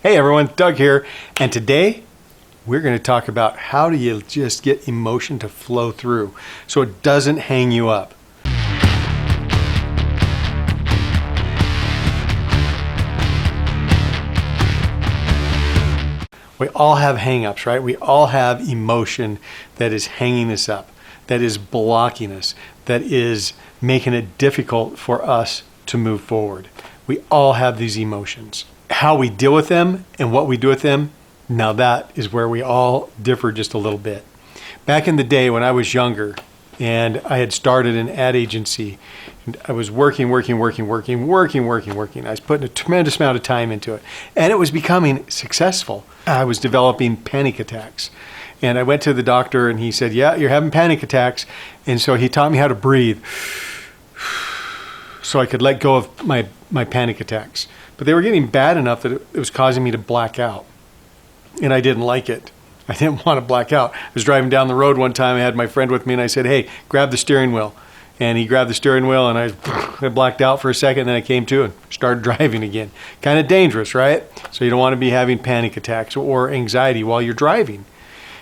Hey everyone, Doug here, and today we're going to talk about how do you just get emotion to flow through so it doesn't hang you up. We all have hang-ups, right? We all have emotion that is hanging us up, that is blocking us, that is making it difficult for us to move forward. We all have these emotions. How we deal with them and what we do with them, now that is where we all differ just a little bit. Back in the day when I was younger and I had started an ad agency, and I was working. I was putting a tremendous amount of time into it, and it was becoming successful. I was developing panic attacks. And I went to the doctor and he said, yeah, you're having panic attacks. And so he taught me how to breathe so I could let go of my panic attacks. But they were getting bad enough that it was causing me to black out. And I didn't like it. I didn't want to black out. I was driving down the road one time. I had my friend with me and I said, hey, grab the steering wheel. And he grabbed the steering wheel and I blacked out for a second. And then I came to and started driving again. Kind of dangerous, right? So you don't want to be having panic attacks or anxiety while you're driving.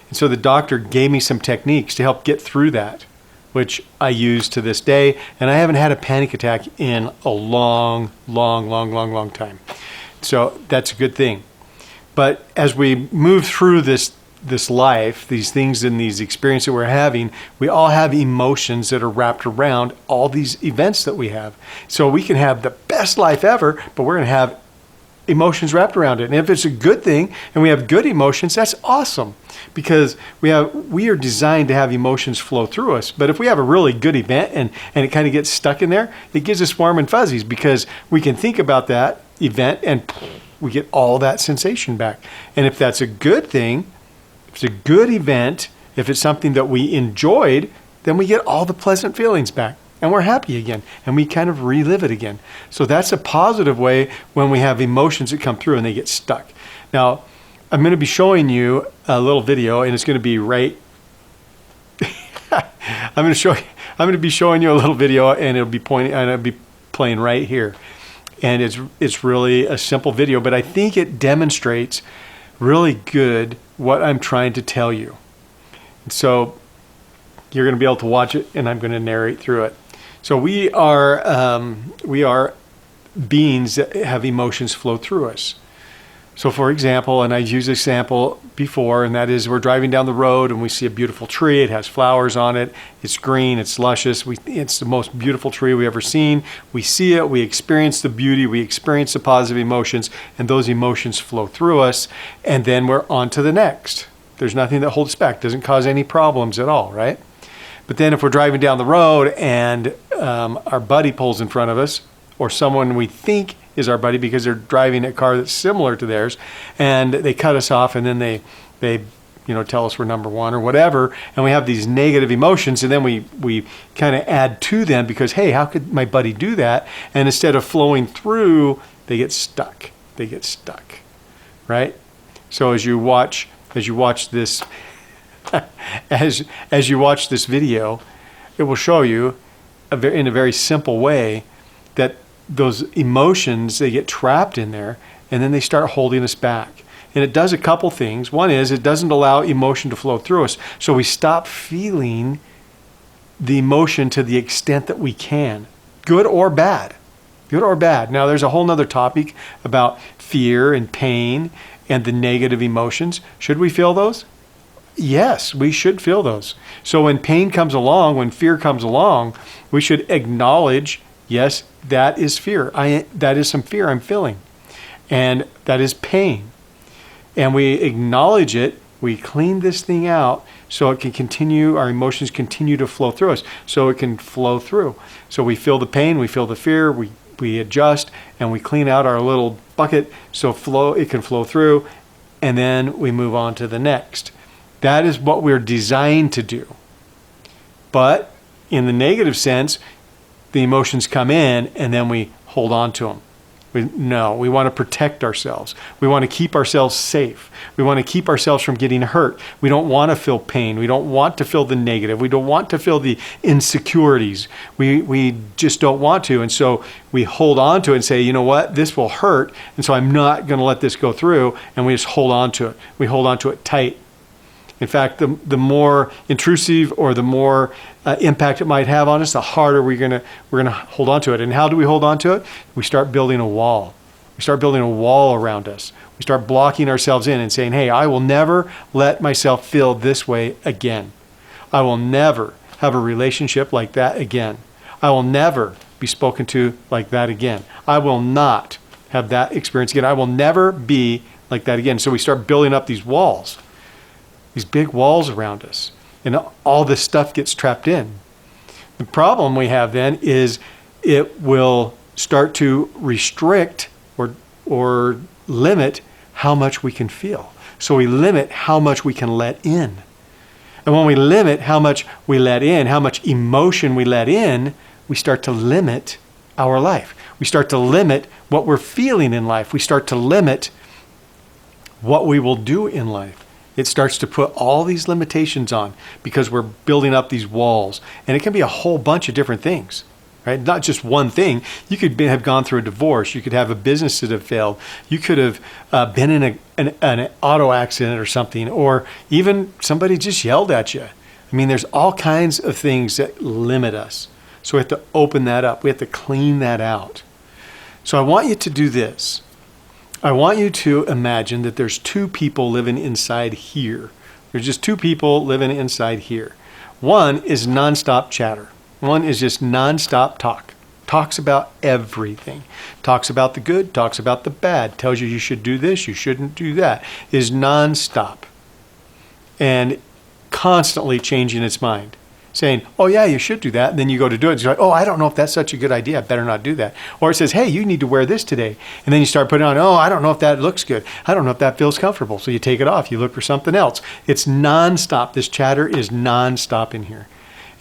And so the doctor gave me some techniques to help get through that, which I use to this day. And I haven't had a panic attack in a long time. So that's a good thing. But as we move through this life, these things and these experiences that we're having, we all have emotions that are wrapped around all these events that we have. So we can have the best life ever, but we're going to have emotions wrapped around it. And if it's a good thing and we have good emotions, that's awesome, because we are designed to have emotions flow through us. But if we have a really good event and it kind of gets stuck in there, it gives us warm and fuzzies, because we can think about that event and we get all that sensation back. And if that's a good thing, if it's a good event, if it's something that we enjoyed, then we get all the pleasant feelings back. And we're happy again, and we kind of relive it again. So that's a positive way when we have emotions that come through and they get stuck. Now, I'm going to be showing you a little video, and it's going to be right. I'm going to be showing you a little video, and it'll be playing right here. And it's really a simple video, but I think it demonstrates really good what I'm trying to tell you. And so you're going to be able to watch it, and I'm going to narrate through it. So we are beings that have emotions flow through us. So for example, and I've used this example before, and that is we're driving down the road and we see a beautiful tree. It has flowers on it. It's green. It's luscious. It's the most beautiful tree we've ever seen. We see it. We experience the beauty. We experience the positive emotions, and those emotions flow through us. And then we're on to the next. There's nothing that holds back. Doesn't cause any problems at all, right? But then if we're driving down the road and our buddy pulls in front of us, or someone we think is our buddy because they're driving a car that's similar to theirs, and they cut us off, and then they tell us we're number one or whatever, and we have these negative emotions, and then we kind of add to them because, hey, how could my buddy do that? And instead of flowing through, they get stuck. They get stuck, right? So as you watch this. As you watch this video, it will show you in a very simple way that those emotions, they get trapped in there, and then they start holding us back. And it does a couple things. One is it doesn't allow emotion to flow through us. So we stop feeling the emotion to the extent that we can, good or bad. Good or bad. Now there's a whole nother topic about fear and pain and the negative emotions. Should we feel those? Yes, we should feel those. So when pain comes along, when fear comes along, we should acknowledge, yes, that is fear. That is some fear I'm feeling. And that is pain. And we acknowledge it. We clean this thing out so it can continue, our emotions continue to flow through us, so it can flow through. So we feel the pain, we feel the fear, we adjust, and we clean out our little bucket so it can flow through, and then we move on to the next. That is what we're designed to do. But in the negative sense, the emotions come in and then we hold on to them. No, we want to protect ourselves. We want to keep ourselves safe. We want to keep ourselves from getting hurt. We don't want to feel pain. We don't want to feel the negative. We don't want to feel the insecurities. We just don't want to. And so we hold on to it and say, you know what, this will hurt. And so I'm not going to let this go through. And we just hold on to it. We hold on to it tight. In fact, the more intrusive or the more impact it might have on us, the harder we're gonna hold on to it. And how do we hold on to it? We start building a wall. We start building a wall around us. We start blocking ourselves in and saying, hey, I will never let myself feel this way again. I will never have a relationship like that again. I will never be spoken to like that again. I will not have that experience again. I will never be like that again. So we start building up these walls. These big walls around us, and all this stuff gets trapped in. The problem we have then is it will start to restrict or limit how much we can feel. So we limit how much we can let in. And when we limit how much we let in, how much emotion we let in, we start to limit our life. We start to limit what we're feeling in life. We start to limit what we will do in life. It starts to put all these limitations on because we're building up these walls. And it can be a whole bunch of different things, right? Not just one thing. You could have gone through a divorce. You could have a business that have failed. You could have been in an auto accident or something, or even somebody just yelled at you. I mean, there's all kinds of things that limit us. So we have to open that up. We have to clean that out. So I want you to do this. I want you to imagine that there's two people living inside here. There's just two people living inside here. One is nonstop chatter. One is just nonstop talk. Talks about everything. Talks about the good, talks about the bad. Tells you should do this, you shouldn't do that. Is nonstop. And constantly changing its mind. Saying, oh yeah, you should do that. And then you go to do it. And you're like, oh, I don't know if that's such a good idea. I better not do that. Or it says, hey, you need to wear this today. And then you start putting on, oh, I don't know if that looks good. I don't know if that feels comfortable. So you take it off. You look for something else. It's nonstop. This chatter is nonstop in here.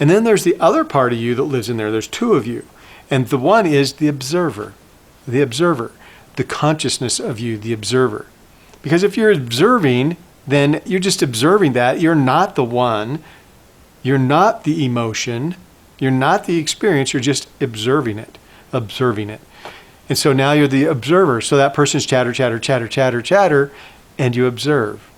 And then there's the other part of you that lives in there. There's two of you. And the one is the observer. The observer. The consciousness of you, the observer. Because if you're observing, then you're just observing that. You're not the one. You're not the emotion. You're not the experience. You're just observing it. And so now you're the observer. So that person's chatter, chatter, chatter, chatter, chatter, and you observe.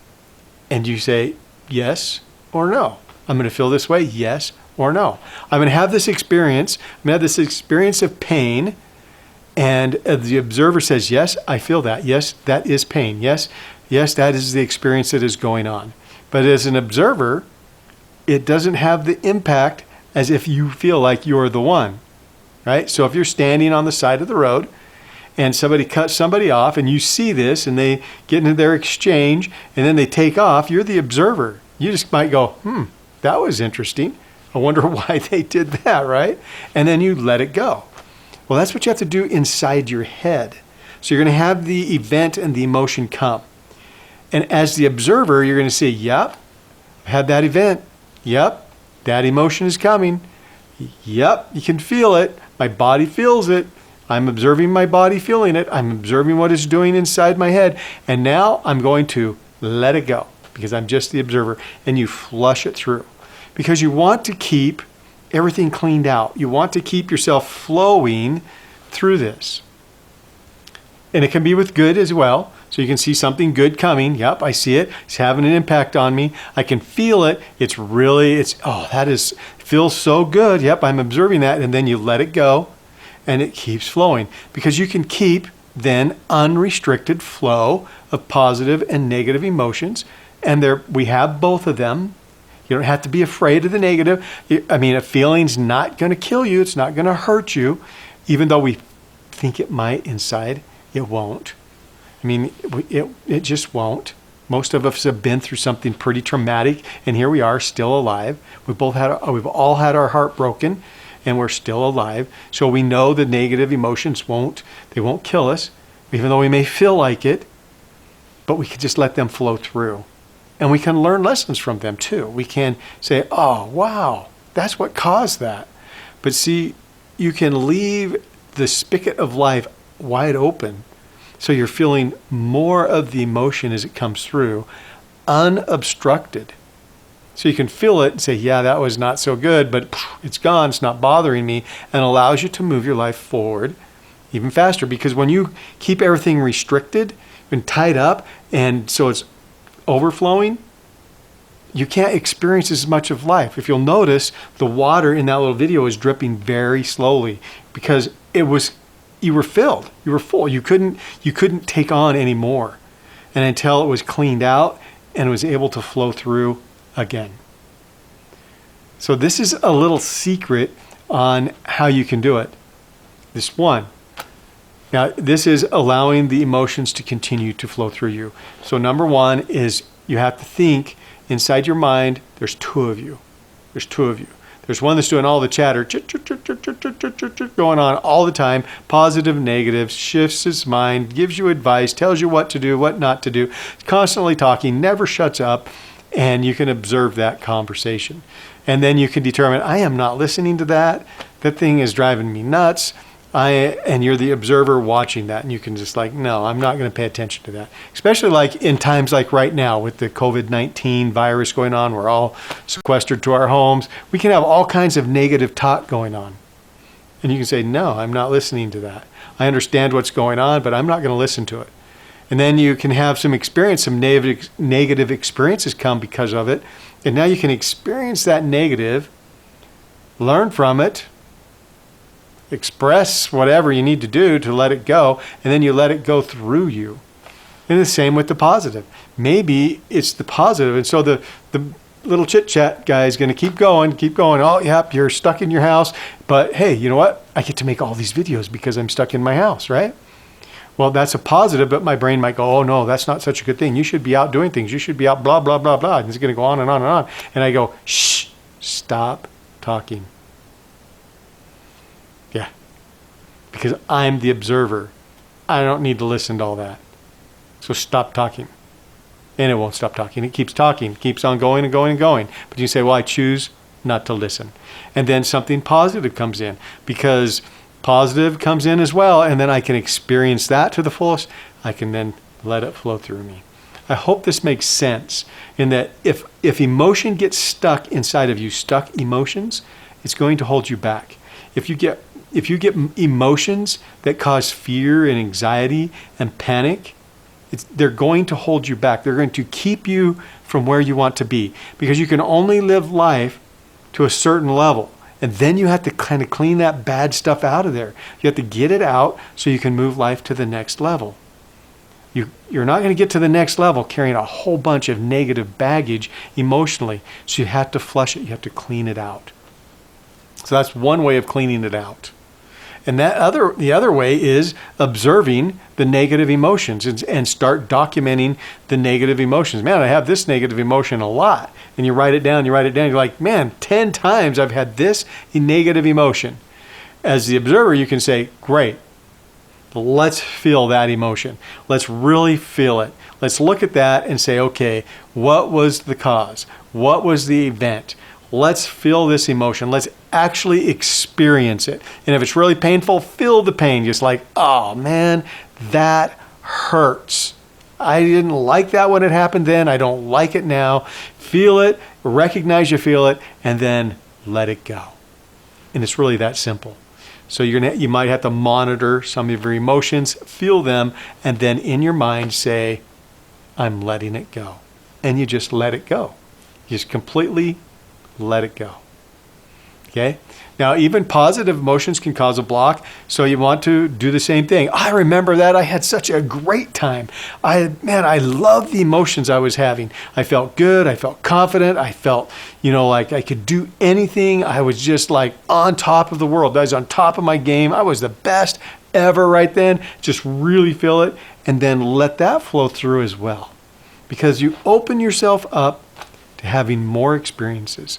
And you say, yes or no. I'm going to feel this way, yes or no. I'm going to have this experience. I'm going to have this experience of pain. And the observer says, yes, I feel that. Yes, that is pain. Yes, that is the experience that is going on. But as an observer, it doesn't have the impact as if you feel like you're the one, right? So if you're standing on the side of the road and somebody cuts somebody off and you see this and they get into their exchange and then they take off, you're the observer. You just might go, that was interesting. I wonder why they did that, right? And then you let it go. Well, that's what you have to do inside your head. So you're going to have the event and the emotion come. And as the observer, you're going to say, yep, I had that event. Yep, that emotion is coming. Yep, you can feel it. My body feels it. I'm observing my body feeling it. I'm observing what it's doing inside my head. And now I'm going to let it go because I'm just the observer. And you flush it through because you want to keep everything cleaned out. You want to keep yourself flowing through this. And it can be with good as well. So you can see something good coming. Yep, I see it. It's having an impact on me. I can feel it. Feels so good. Yep, I'm observing that. And then you let it go and it keeps flowing because you can keep then unrestricted flow of positive and negative emotions. And we have both of them. You don't have to be afraid of the negative. A feeling's not going to kill you. It's not going to hurt you. Even though we think it might inside, it won't. It just won't. Most of us have been through something pretty traumatic, and here we are, still alive. We've all had our heart broken, and we're still alive. So we know the negative emotions won't kill us, even though we may feel like it, but we can just let them flow through. And we can learn lessons from them too. We can say, oh, wow, that's what caused that. But see, you can leave the spigot of life wide open. So you're feeling more of the emotion as it comes through, unobstructed. So you can feel it and say, yeah, that was not so good, but it's gone, it's not bothering me, and allows you to move your life forward even faster. Because when you keep everything restricted and tied up, and so it's overflowing, you can't experience as much of life. If you'll notice, the water in that little video is dripping very slowly because you were filled, you were full. You couldn't take on any more. And until it was cleaned out and was able to flow through again. So this is a little secret on how you can do it. This one. Now, this is allowing the emotions to continue to flow through you. So number one is you have to think inside your mind, there's two of you. There's two of you. There's one that's doing all the chatter, going on all the time, positive, negative, shifts his mind, gives you advice, tells you what to do, what not to do, constantly talking, never shuts up, and you can observe that conversation. And then you can determine, I am not listening to that. That thing is driving me nuts. And you're the observer watching that, and you can just like, no, I'm not going to pay attention to that. Especially like in times like right now with the COVID-19 virus going on, we're all sequestered to our homes. We can have all kinds of negative talk going on. And you can say, no, I'm not listening to that. I understand what's going on, but I'm not going to listen to it. And then you can have some negative experiences come because of it. And now you can experience that negative, learn from it, express whatever you need to do to let it go, and then you let it go through you. And the same with the positive. Maybe it's the positive, and so the little chit-chat guy is going to keep going. Oh, yep, you're stuck in your house, but hey, you know what? I get to make all these videos because I'm stuck in my house, right? Well, that's a positive, but my brain might go, oh no, that's not such a good thing. You should be out doing things. You should be out blah, blah, blah, blah. And it's going to go on and on and on. And I go, shh, stop talking. Yeah, because I'm the observer. I don't need to listen to all that. So stop talking. And it won't stop talking. It keeps talking, keeps on going and going and going. But you say, well, I choose not to listen. And then something positive comes in, because positive comes in as well. And then I can experience that to the fullest. I can then let it flow through me. I hope this makes sense in that if emotion gets stuck inside of you, stuck emotions, it's going to hold you back. If you get emotions that cause fear and anxiety and panic, they're going to hold you back. They're going to keep you from where you want to be, because you can only live life to a certain level. And then you have to kind of clean that bad stuff out of there. You have to get it out so you can move life to the next level. You're not going to get to the next level carrying a whole bunch of negative baggage emotionally. So you have to flush it. You have to clean it out. So that's one way of cleaning it out. And the other way is observing the negative emotions and start documenting the negative emotions. Man, I have this negative emotion a lot. And you write it down, you're like, man, 10 times I've had this negative emotion. As the observer, you can say, great, let's feel that emotion. Let's really feel it. Let's look at that and say, okay, what was the cause? What was the event? Let's feel this emotion. Let's actually experience it. And if it's really painful, feel the pain. Just like, oh man, that hurts. I didn't like that when it happened then. I don't like it now. Feel it, recognize you feel it, and then let it go. And it's really that simple. So you might have to monitor some of your emotions, feel them, and then in your mind say, I'm letting it go. And you just let it go. You just completely let it go. Okay? Now, even positive emotions can cause a block, so you want to do the same thing. I remember that. I had such a great time. I love the emotions I was having. I felt good. I felt confident. I felt, like I could do anything. I was just like on top of the world. I was on top of my game. I was the best ever right then. Just really feel it, and then let that flow through as well, because you open yourself up to having more experiences.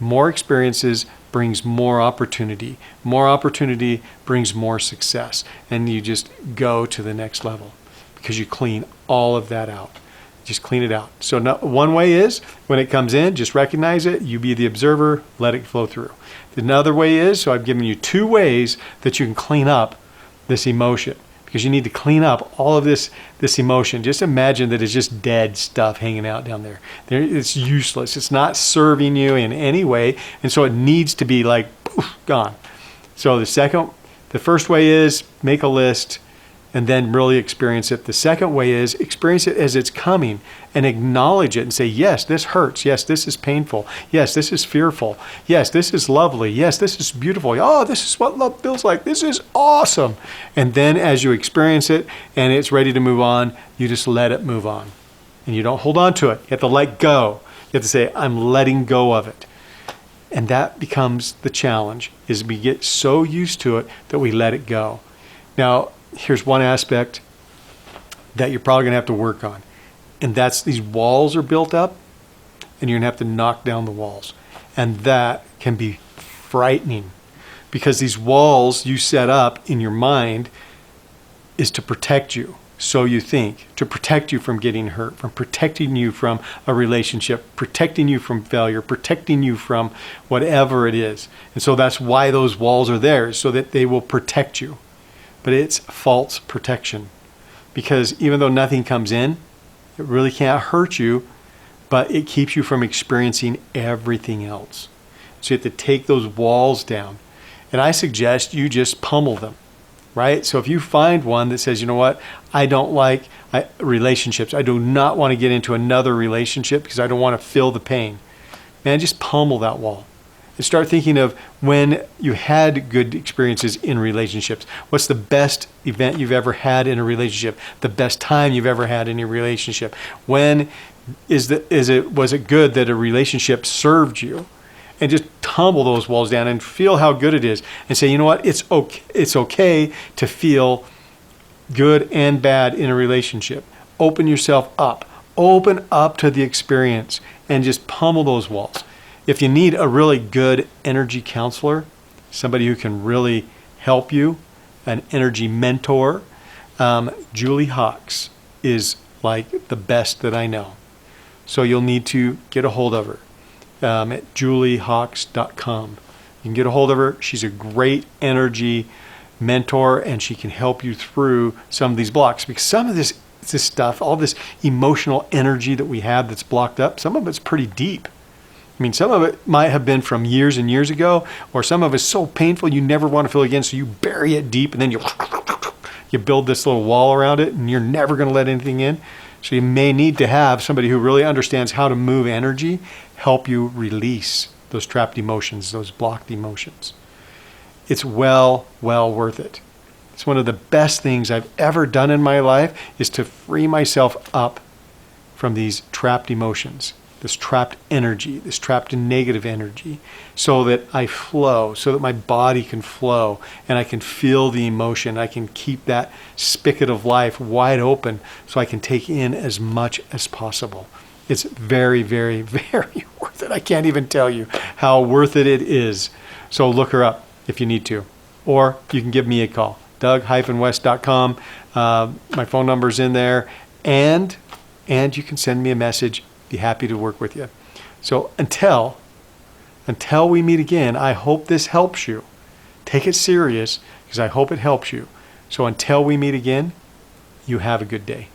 More experiences brings more opportunity. More opportunity brings more success. And you just go to the next level because you clean all of that out. Just clean it out. So one way is when it comes in, just recognize it. You be the observer, let it flow through. Another way is, so I've given you 2 ways that you can clean up this emotion, because you need to clean up all of this emotion. Just imagine that it's just dead stuff hanging out down there. It's useless. It's not serving you in any way, and so it needs to be like poof, gone. So the first way is make a list and then really experience it. The second way is experience it as it's coming and acknowledge it and say, yes, this hurts. Yes, this is painful. Yes, this is fearful. Yes, this is lovely. Yes, this is beautiful. Oh, this is what love feels like. This is awesome. And then as you experience it and it's ready to move on, you just let it move on. And you don't hold on to it. You have to let go. You have to say, I'm letting go of it. And that becomes the challenge, is we get so used to it that we let it go. Now, here's one aspect that you're probably going to have to work on. And that's these walls are built up and you're going to have to knock down the walls. And that can be frightening, because these walls you set up in your mind is to protect you. So you think, to protect you from getting hurt, from protecting you from a relationship, protecting you from failure, protecting you from whatever it is. And so that's why those walls are there, so that they will protect you. But it's false protection, because even though nothing comes in, it really can't hurt you, but it keeps you from experiencing everything else. So you have to take those walls down. And I suggest you just pummel them. Right? So if you find one that says, you know what, I don't like relationships. I do not want to get into another relationship because I don't want to feel the pain. Man, just pummel that wall. And start thinking of when you had good experiences in relationships. What's the best event you've ever had in a relationship? The best time you've ever had in a relationship? When was it good that a relationship served you? And just tumble those walls down and feel how good it is, and say, you know what, it's okay to feel good and bad in a relationship. Open yourself up. Open up to the experience and just pummel those walls. If you need a really good energy counselor, somebody who can really help you, an energy mentor, Julie Hawks is like the best that I know. So you'll need to get a hold of her. At juliehawks.com. You can get a hold of her. She's a great energy mentor, and she can help you through some of these blocks, because some of this stuff, all this emotional energy that we have that's blocked up, some of it's pretty deep. I mean, some of it might have been from years and years ago, or some of it's so painful you never want to feel again, so you bury it deep, and then you build this little wall around it, and you're never going to let anything in. So you may need to have somebody who really understands how to move energy, help you release those trapped emotions, those blocked emotions. It's well worth it. It's one of the best things I've ever done in my life, is to free myself up from these trapped emotions, this trapped energy, this trapped negative energy, so that I flow, so that my body can flow and I can feel the emotion. I can keep that spigot of life wide open so I can take in as much as possible. It's very, very, very worth it. I can't even tell you how worth it is. So look her up if you need to. Or you can give me a call, doug-west.com. My phone number's in there. And you can send me a message. Be happy to work with you. So until we meet again, I hope this helps you. Take it serious, because I hope it helps you. So until we meet again, you have a good day.